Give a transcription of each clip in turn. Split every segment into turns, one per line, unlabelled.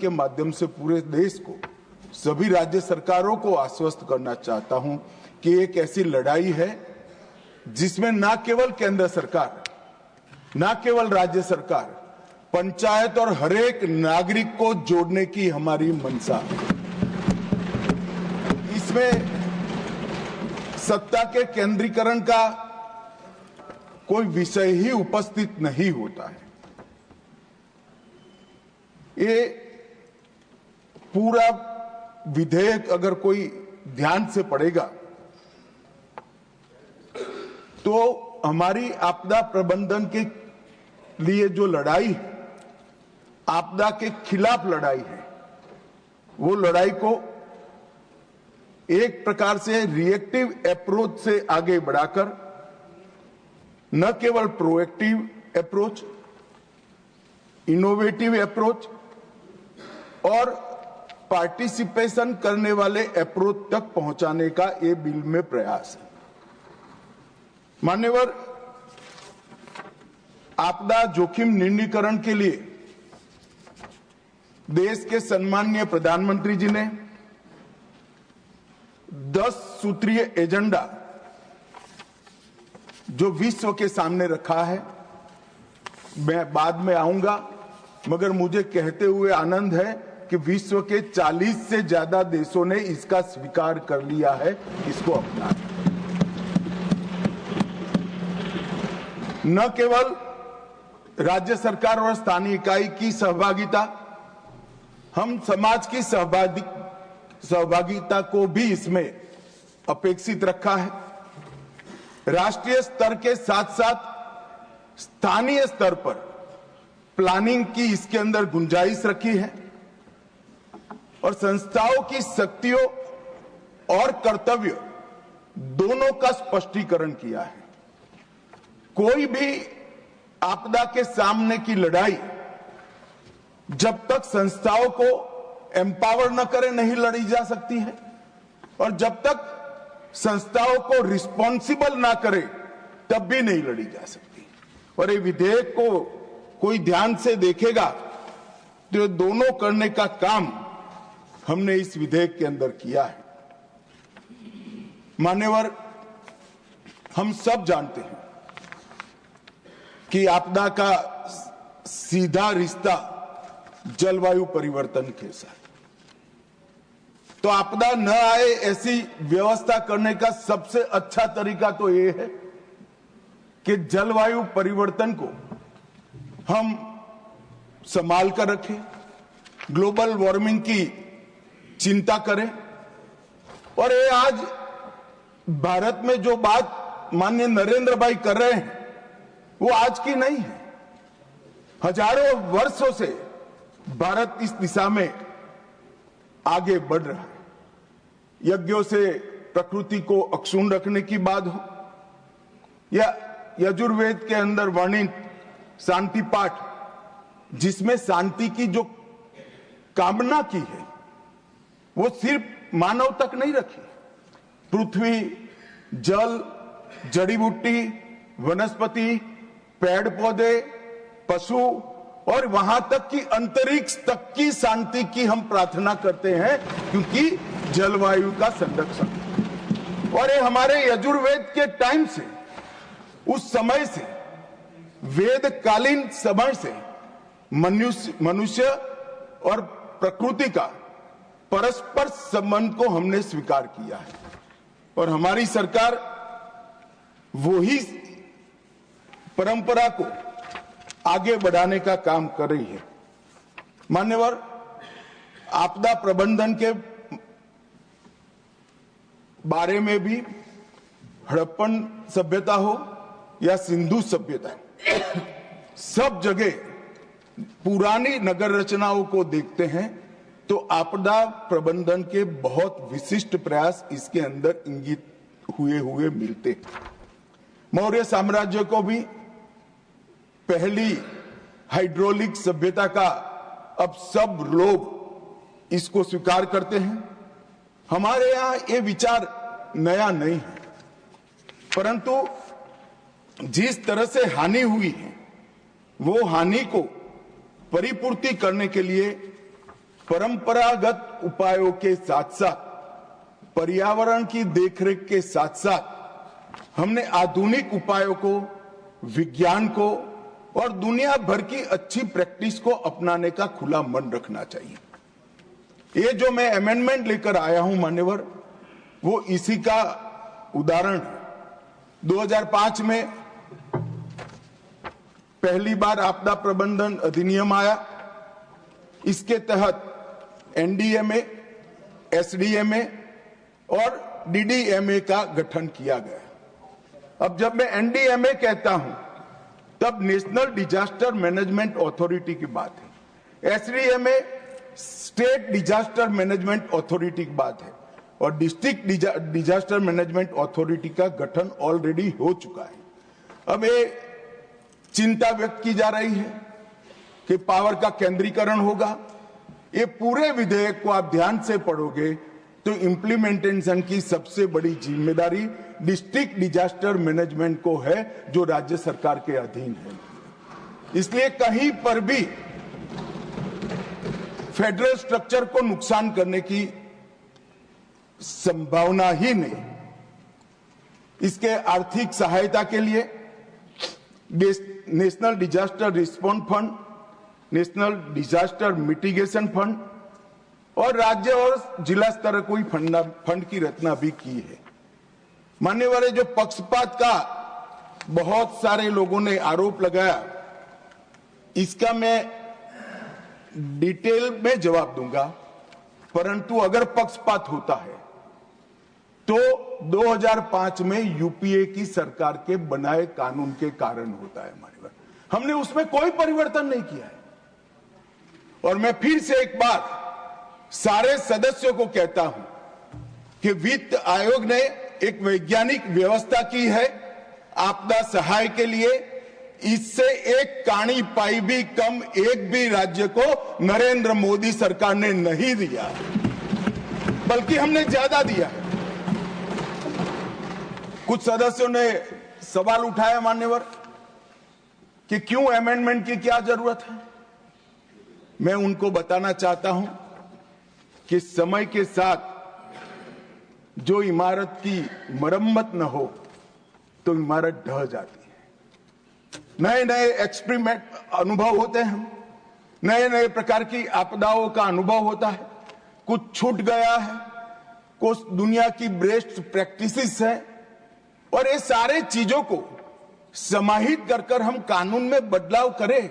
के माध्यम से पूरे देश को, सभी राज्य सरकारों को आश्वस्त करना चाहता हूं कि एक ऐसी लड़ाई है जिसमें न केवल केंद्र सरकार, न केवल राज्य सरकार, पंचायत और हरेक नागरिक को जोड़ने की हमारी मंशा है। इसमें सत्ता के केंद्रीकरण का कोई विषय ही उपस्थित नहीं होता है। ये पूरा विधेयक अगर कोई ध्यान से पढ़ेगा तो हमारी आपदा प्रबंधन के लिए जो लड़ाई है, आपदा के खिलाफ लड़ाई है, वो लड़ाई को एक प्रकार से रिएक्टिव अप्रोच से आगे बढ़ाकर न केवल प्रोएक्टिव अप्रोच, इनोवेटिव अप्रोच और पार्टिसिपेशन करने वाले अप्रोच तक पहुंचाने का ये बिल में प्रयास है। मान्यवर, आपदा जोखिम न्यूनीकरण के लिए देश के सम्माननीय प्रधानमंत्री जी ने 10 सूत्रीय एजेंडा जो विश्व के सामने रखा है, मैं बाद में आऊंगा, मगर मुझे कहते हुए आनंद है कि विश्व के 40 से ज्यादा देशों ने इसका स्वीकार कर लिया है, इसको अपना। न केवल राज्य सरकार और स्थानीय इकाई की सहभागिता, हम समाज की सहभागिता को भी इसमें अपेक्षित रखा है। राष्ट्रीय स्तर के साथ साथ स्थानीय स्तर पर प्लानिंग की इसके अंदर गुंजाइश रखी है और संस्थाओं की शक्तियों और कर्तव्य दोनों का स्पष्टीकरण किया है। कोई भी आपदा के सामने की लड़ाई जब तक संस्थाओं को एम्पावर न करे नहीं लड़ी जा सकती है, और जब तक संस्थाओं को रिस्पॉन्सिबल ना करे तब भी नहीं लड़ी जा सकती। और ये विधेयक को कोई ध्यान से देखेगा तो दोनों करने का काम हमने इस विधेयक के अंदर किया है। मान्यवर, हम सब जानते हैं कि आपदा का सीधा रिश्ता जलवायु परिवर्तन के साथ, तो आपदा न आए ऐसी व्यवस्था करने का सबसे अच्छा तरीका तो ये है कि जलवायु परिवर्तन को हम संभाल कर रखें, ग्लोबल वार्मिंग की चिंता करें। और ये आज भारत में जो बात माननीय नरेंद्र भाई कर रहे हैं वो आज की नहीं है। हजारों वर्षों से भारत इस दिशा में आगे बढ़ रहा है। यज्ञों से प्रकृति को अक्षुण्ण रखने की बात हो या यजुर्वेद के अंदर वर्णित शांति पाठ, जिसमें शांति की जो कामना की है वो सिर्फ मानव तक नहीं रखी, पृथ्वी, जल, जड़ी बूटी, वनस्पति, पेड़ पौधे, पशु और वहां तक कि अंतरिक्ष तक की शांति की हम प्रार्थना करते हैं, क्योंकि जलवायु का संरक्षण। और ये हमारे यजुर्वेद के टाइम से, उस समय से, वेदकालीन समय से मनुष्य और प्रकृति का परस्पर संबंध को हमने स्वीकार किया है और हमारी सरकार वही परंपरा को आगे बढ़ाने का काम कर रही है। मान्यवर, आपदा प्रबंधन के बारे में भी हड़प्पन सभ्यता हो या सिंधु सभ्यता, सब जगह पुरानी नगर रचनाओं को देखते हैं तो आपदा प्रबंधन के बहुत विशिष्ट प्रयास इसके अंदर इंगित हुए मिलते हैं। मौर्य साम्राज्य को भी पहली हाइड्रोलिक सभ्यता का अब सब लोग इसको स्वीकार करते हैं। हमारे यहां ये विचार नया नहीं है, परंतु जिस तरह से हानि हुई है वो हानि को परिपूर्ति करने के लिए परंपरागत उपायों के साथ साथ पर्यावरण की देखरेख के साथ साथ हमने आधुनिक उपायों को, विज्ञान को और दुनिया भर की अच्छी प्रैक्टिस को अपनाने का खुला मन रखना चाहिए। ये जो मैं अमेंडमेंट लेकर आया हूं मान्यवर, वो इसी का उदाहरण है। 2005 में पहली बार आपदा प्रबंधन अधिनियम आया। इसके तहत एनडीएमए, एसडीएमए और डीडीएमए का गठन किया गया। अब जब मैं एनडीएमए कहता हूं तब नेशनल डिजास्टर मैनेजमेंट अथॉरिटी की बात है, SDMA state disaster management authority की बात है और डिस्ट्रिक्ट डिजास्टर मैनेजमेंट अथॉरिटी का गठन ऑलरेडी हो चुका है। अब ये चिंता व्यक्त की जा रही है कि पावर का केंद्रीकरण होगा। ये पूरे विधेयक को आप ध्यान से पढ़ोगे तो इम्प्लीमेंटेशन की सबसे बड़ी जिम्मेदारी डिस्ट्रिक्ट डिजास्टर मैनेजमेंट को है, जो राज्य सरकार के अधीन है। इसलिए कहीं पर भी फेडरल स्ट्रक्चर को नुकसान करने की संभावना ही नहीं। इसके आर्थिक सहायता के लिए national disaster response fund, national disaster mitigation fund और राज्य और जिला स्तर कोई फंड की रचना भी की है। मान्यवर, जो पक्षपात का बहुत सारे लोगों ने आरोप लगाया, इसका मैं डिटेल में जवाब दूंगा, परंतु अगर पक्षपात होता है तो 2005 में यूपीए की सरकार के बनाए कानून के कारण होता है। मान्यवर, हमने उसमें कोई परिवर्तन नहीं किया है। और मैं फिर से एक बार सारे सदस्यों को कहता हूं कि वित्त आयोग ने एक वैज्ञानिक व्यवस्था की है आपदा सहाय के लिए। इससे एक काणी पाई भी कम एक भी राज्य को नरेंद्र मोदी सरकार ने नहीं दिया, बल्कि हमने ज्यादा दिया है। कुछ सदस्यों ने सवाल उठाया मान्यवर कि क्यों अमेंडमेंट की क्या जरूरत है। मैं उनको बताना चाहता हूं कि समय के साथ जो इमारत की मरम्मत न हो तो इमारत ढह जाती है। नए नए एक्सपेरिमेंट अनुभव होते हैं, नए नए प्रकार की आपदाओं का अनुभव होता है। कुछ छूट गया है, कुछ दुनिया की बेस्ट प्रैक्टिसेस है, और ये सारे चीजों को समाहित कर हम कानून में बदलाव करें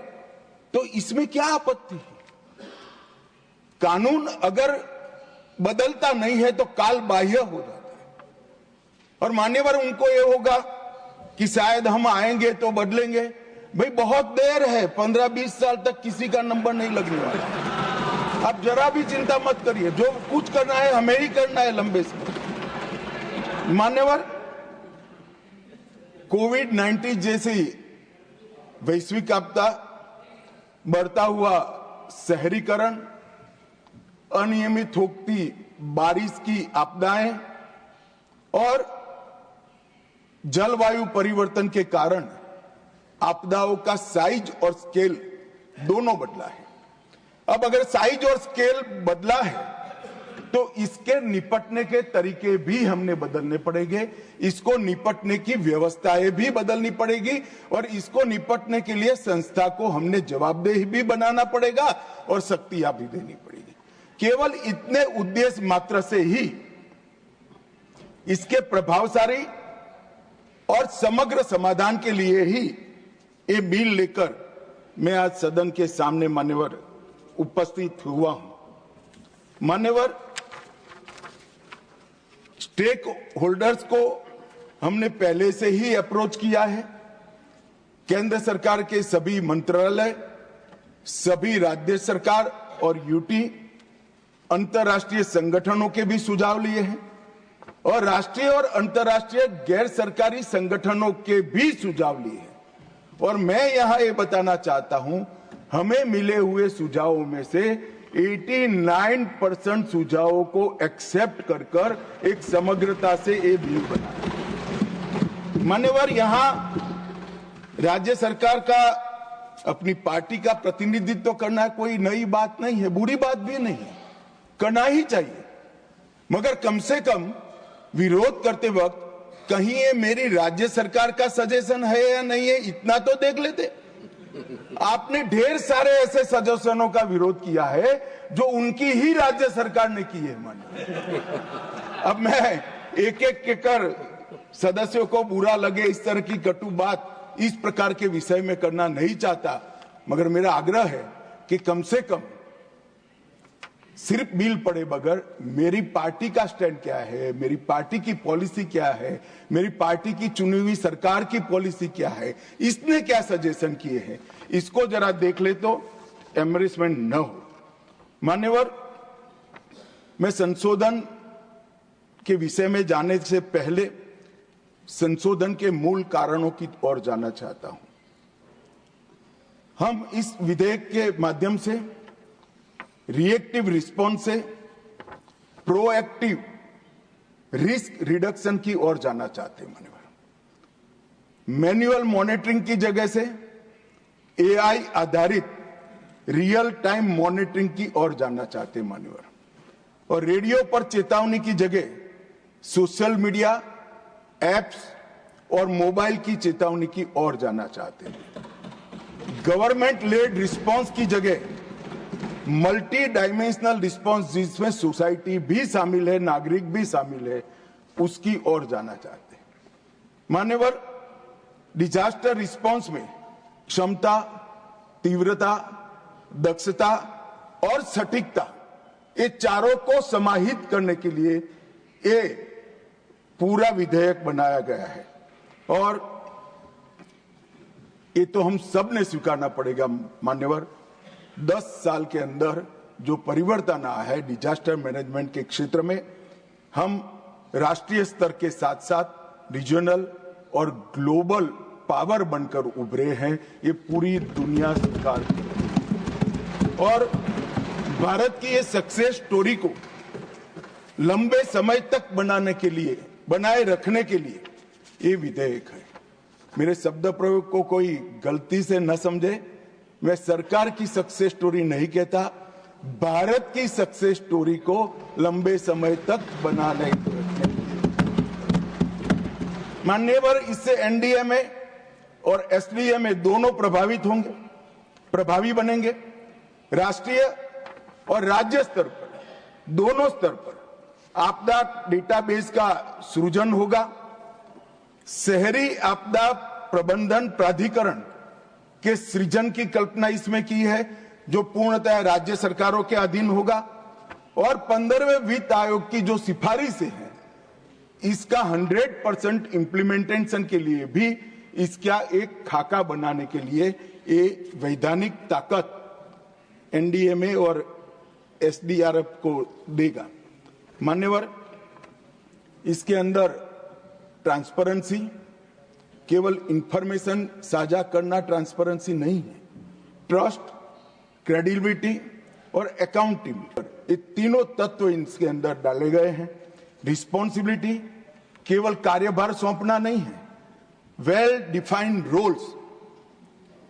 तो इसमें क्या आपत्ति है। कानून अगर बदलता नहीं है तो काल बाह्य हो जाता है। और मान्यवर, उनको ये होगा कि शायद हम आएंगे तो बदलेंगे। भाई बहुत देर है, 15-20 साल तक किसी का नंबर नहीं लगने वाला। आप जरा भी चिंता मत करिए, जो कुछ करना है हमें ही करना है लंबे समय। मान्यवर, कोविड-19 जैसी वैश्विक आपदा, बढ़ता हुआ शहरीकरण, अनियमित होती बारिश की आपदाएं और जलवायु परिवर्तन के कारण आपदाओं का साइज और स्केल दोनों बदला है। अब अगर साइज और स्केल बदला है तो इसके निपटने के तरीके भी हमने बदलने पड़ेंगे, इसको निपटने की व्यवस्थाएं भी बदलनी पड़ेगी और इसको निपटने के लिए संस्था को हमने जवाबदेह भी बनाना पड़ेगा और शक्तियां भी देनी पड़ेगी। केवल इतने उद्देश्य मात्र से ही इसके प्रभावशाली और समग्र समाधान के लिए ही ये बिल लेकर मैं आज सदन के सामने मान्यवर उपस्थित हुआ हूं। मान्यवर, स्टेक होल्डर्स को हमने पहले से ही अप्रोच किया है। केंद्र सरकार के सभी मंत्रालय, सभी राज्य सरकार और यूटी, अंतर्राष्ट्रीय संगठनों के भी सुझाव लिए हैं और राष्ट्रीय और अंतर्राष्ट्रीय गैर सरकारी संगठनों के भी सुझाव लिए हैं। और मैं यहां ये बताना चाहता हूं, हमें मिले हुए सुझावों में से 89% सुझावों को एक्सेप्ट कर एक समग्रता से ये बिल बना। मान्यवर, यहां राज्य सरकार का अपनी पार्टी का प्रतिनिधित्व करना कोई नई बात नहीं है, बुरी बात भी नहीं है, करना ही चाहिए। मगर कम से कम विरोध करते वक्त कहीं ये मेरी राज्य सरकार का सजेशन है या नहीं है, इतना तो देख लेते। आपने ढेर सारे ऐसे सजेशनों का विरोध किया है जो उनकी ही राज्य सरकार ने की है। अब मैं एक एक के कर सदस्यों को बुरा लगे इस तरह की कटु बात इस प्रकार के विषय में करना नहीं चाहता, मगर मेरा आग्रह है कि कम से कम सिर्फ बिल पड़े बगैर मेरी पार्टी का स्टैंड क्या है, मेरी पार्टी की पॉलिसी क्या है, मेरी पार्टी की चुनी हुई सरकार की पॉलिसी क्या है, इसने क्या सजेशन किए हैं, इसको जरा देख ले तो एम्बेरसमेंट न हो। मान्यवर, मैं संशोधन के विषय में जाने से पहले संशोधन के मूल कारणों की ओर जाना चाहता हूं। हम इस विधेयक के माध्यम से रिएक्टिव रिस्पॉन्स से प्रोएक्टिव रिस्क रिडक्शन की ओर जाना चाहते हैं। मान्यवर, मैन्युअल मॉनिटरिंग की जगह से एआई आधारित रियल टाइम मॉनिटरिंग की ओर जाना चाहते हैं। मान्यवर, और रेडियो पर चेतावनी की जगह सोशल मीडिया एप्स और मोबाइल की चेतावनी की ओर जाना चाहते हैं। गवर्नमेंट लेड रिस्पांस की जगह मल्टी डायमेंशनल रिस्पांस, जिसमें सोसाइटी भी शामिल है, नागरिक भी शामिल है, उसकी ओर जाना चाहते हैं। मान्यवर, डिजास्टर रिस्पांस में क्षमता, तीव्रता, दक्षता और सटीकता, ये चारों को समाहित करने के लिए ये पूरा विधेयक बनाया गया है। और ये तो हम सब ने स्वीकारना पड़ेगा। मान्यवर, 10 साल के अंदर जो परिवर्तन आया है डिजास्टर मैनेजमेंट के क्षेत्र में, हम राष्ट्रीय स्तर के साथ साथ रीजनल और ग्लोबल पावर बनकर उभरे हैं, ये पूरी दुनिया स्वीकार करती है। और भारत की ये सक्सेस स्टोरी को लंबे समय तक बनाए रखने के लिए ये विधेयक है। मेरे शब्द प्रयोग को कोई गलती से न समझे, मैं सरकार की सक्सेस स्टोरी नहीं कहता, भारत की सक्सेस स्टोरी को लंबे समय तक बनाने रखने। मान्यवर, इससे एनडीएमए और एसडीएमए दोनों प्रभावित होंगे, प्रभावी बनेंगे। राष्ट्रीय और राज्य स्तर पर, दोनों स्तर पर आपदा डेटाबेस का सृजन होगा। शहरी आपदा प्रबंधन प्राधिकरण के सृजन की कल्पना इसमें की है, जो पूर्णतः राज्य सरकारों के अधीन होगा। और 15वें वित्त आयोग की जो सिफारिशें हैं, इसका 100% इम्प्लीमेंटेशन के लिए भी इसका एक खाका बनाने के लिए ये वैधानिक ताकत एनडीएमए और एसडीआरएफ को देगा। मान्यवर, इसके अंदर ट्रांसपेरेंसी, केवल इंफॉर्मेशन साझा करना ट्रांसपेरेंसी नहीं है, ट्रस्ट, क्रेडिबिलिटी और अकाउंटेबिलिटी, ये तीनों तत्व इसके अंदर डाले गए हैं। रिस्पॉन्सिबिलिटी, केवल कार्यभार सौंपना नहीं है, well defined roles,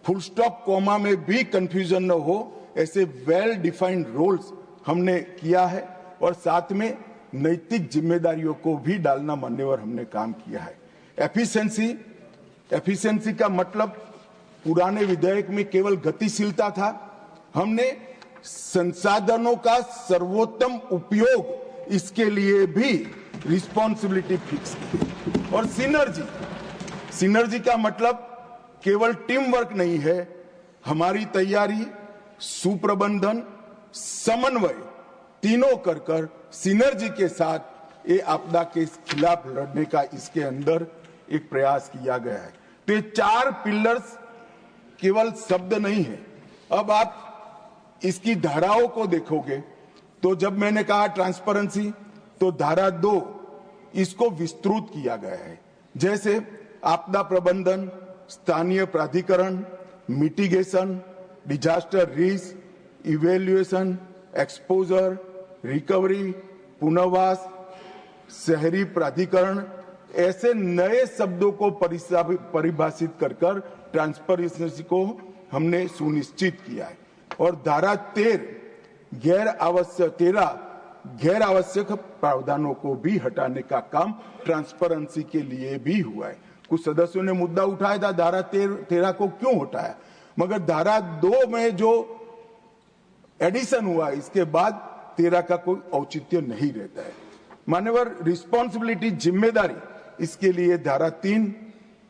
full stop comma में भी कंफ्यूजन न हो, ऐसे वेल डिफाइंड रोल्स हमने किया है। और साथ में नैतिक जिम्मेदारियों को भी डालना मान्यवर हमने काम किया है। एफिशिएंसी का मतलब पुराने विधेयक में केवल गतिशीलता था, हमने संसाधनों का सर्वोत्तम उपयोग, इसके लिए भी रिस्पॉन्सिबिलिटी फिक्स की। और सिनर्जी का मतलब केवल टीम वर्क नहीं है, हमारी तैयारी, सुप्रबंधन, समन्वय, तीनों कर सिनर्जी के साथ ये आपदा के खिलाफ लड़ने का इसके अंदर एक प्रयास किया गया है। तो ये 4 पिलर्स केवल शब्द नहीं है। अब आप इसकी धाराओं को देखोगे तो जब मैंने कहा ट्रांसपेरेंसी, तो धारा 2 इसको विस्तृत किया गया है, जैसे आपदा प्रबंधन, स्थानीय प्राधिकरण, mitigation, disaster risk, evaluation, exposure, recovery, पुनर्वास, शहरी प्राधिकरण, ऐसे नए शब्दों को परिभाषित कर ट्रांसपेरेंसी को हमने सुनिश्चित किया है। और धारा 13 गैर आवश्यक प्रावधानों को भी हटाने का काम ट्रांसपेरेंसी के लिए भी हुआ है। कुछ सदस्यों ने मुद्दा उठाया था धारा 13 को क्यों हटाया, मगर धारा 2 में जो एडिशन हुआ इसके बाद 13 का कोई औचित्य नहीं रहता है। मान्यवर, रिस्पॉन्सिबिलिटी जिम्मेदारी, इसके लिए धारा 3,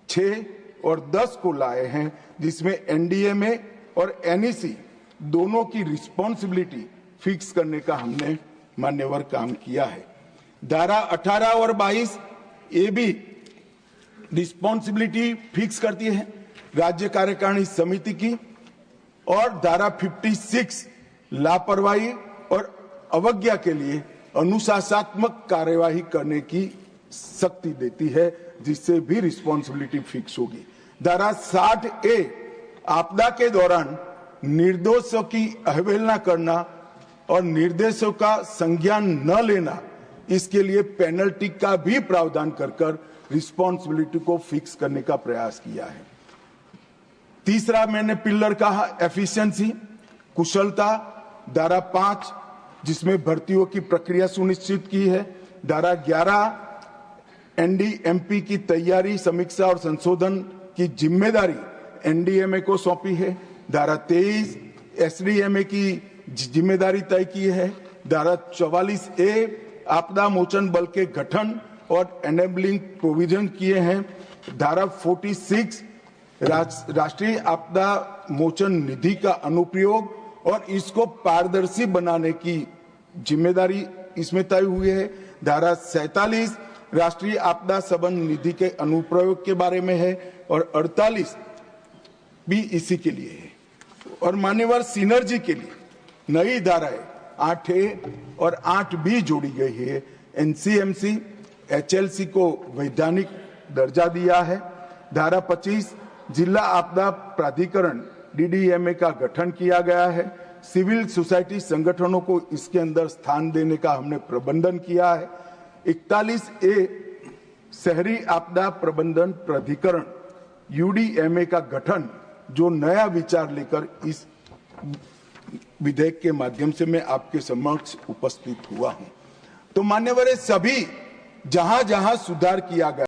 6 और 10 को लाए हैं, जिसमें एनडीएमए और एनईसी दोनों की रिस्पॉन्सिबिलिटी फिक्स करने का हमने मान्यवर काम किया है। धारा 18 और 22 ये भी रिस्पॉन्सिबिलिटी फिक्स करती है राज्य कार्यकारिणी समिति की, और धारा 56 लापरवाही और अवज्ञा के लिए अनुशासनात्मक कार्यवाही करने की शक्ति देती है, जिससे भी रिस्पॉन्सिबिलिटी फिक्स होगी। धारा 60A आपदा के दौरान निर्दोषों की अवहेलना करना और निर्देशों का संज्ञान न लेना, इसके लिए पेनल्टी का भी प्रावधान कर रिस्पॉन्सिबिलिटी को फिक्स करने का प्रयास किया है। तीसरा मैंने पिलर कहा एफिशिएंसी, कुशलता, धारा 5 जिसमें भर्तियों की प्रक्रिया सुनिश्चित की है। धारा 11 एनडीएमपी की तैयारी, समीक्षा और संशोधन की जिम्मेदारी एनडीएमए को सौंपी है। धारा 23 एसडीएमए की जिम्मेदारी तय की है। धारा 44A आपदा मोचन बल के गठन और एनेबलिंग प्रोविजन किए हैं। धारा 46 राष्ट्रीय आपदा मोचन निधि का अनुप्रयोग और इसको पारदर्शी बनाने की जिम्मेदारी इसमें तय हुई है। धारा 47 राष्ट्रीय आपदा संबंध निधि के अनुप्रयोग के बारे में है और 48 भी इसी के लिए है। और मान्यवर सिनर्जी के लिए नई धाराएं 8A और 8B जोड़ी गई है। एनसीएमसी एचएलसी को वैधानिक दर्जा दिया है। धारा 25 जिला आपदा प्राधिकरण डीडीएमए का गठन किया गया है। सिविल सोसाइटी संगठनों को इसके अंदर स्थान देने का हमने प्रबंधन किया है। 41A शहरी आपदा प्रबंधन प्राधिकरण यूडीएमए का गठन, जो नया विचार लेकर इस विधेयक के माध्यम से मैं आपके समक्ष उपस्थित हुआ हूं। तो मान्यवर सभी जहां जहां सुधार किया गया